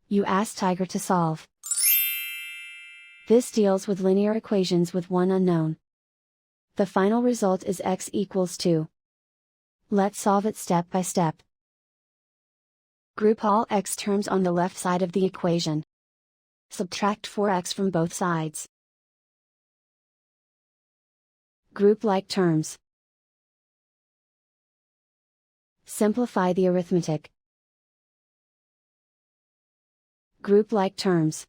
You ask Tiger to solve. This deals with linear equations with one unknown. The final result is x equals 2. Let's solve it step by step. Group all x terms on the left side of the equation. Subtract 4x from both sides. Group like terms. Simplify the arithmetic. Group like terms.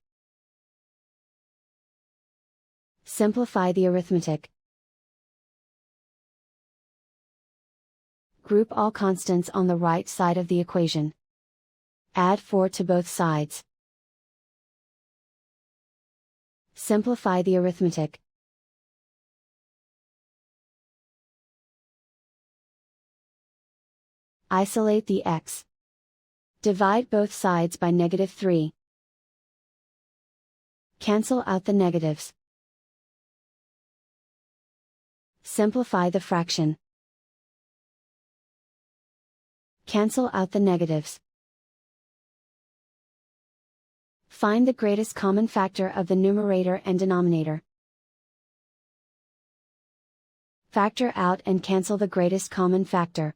Simplify the arithmetic. Group all constants on the right side of the equation. Add 4 to both sides. Simplify the arithmetic. Isolate the x. Divide both sides by -3. Cancel out the negatives. Simplify the fraction. Cancel out the negatives. Find the greatest common factor of the numerator and denominator. Factor out and cancel the greatest common factor.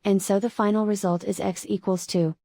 And so the final result is x equals 2.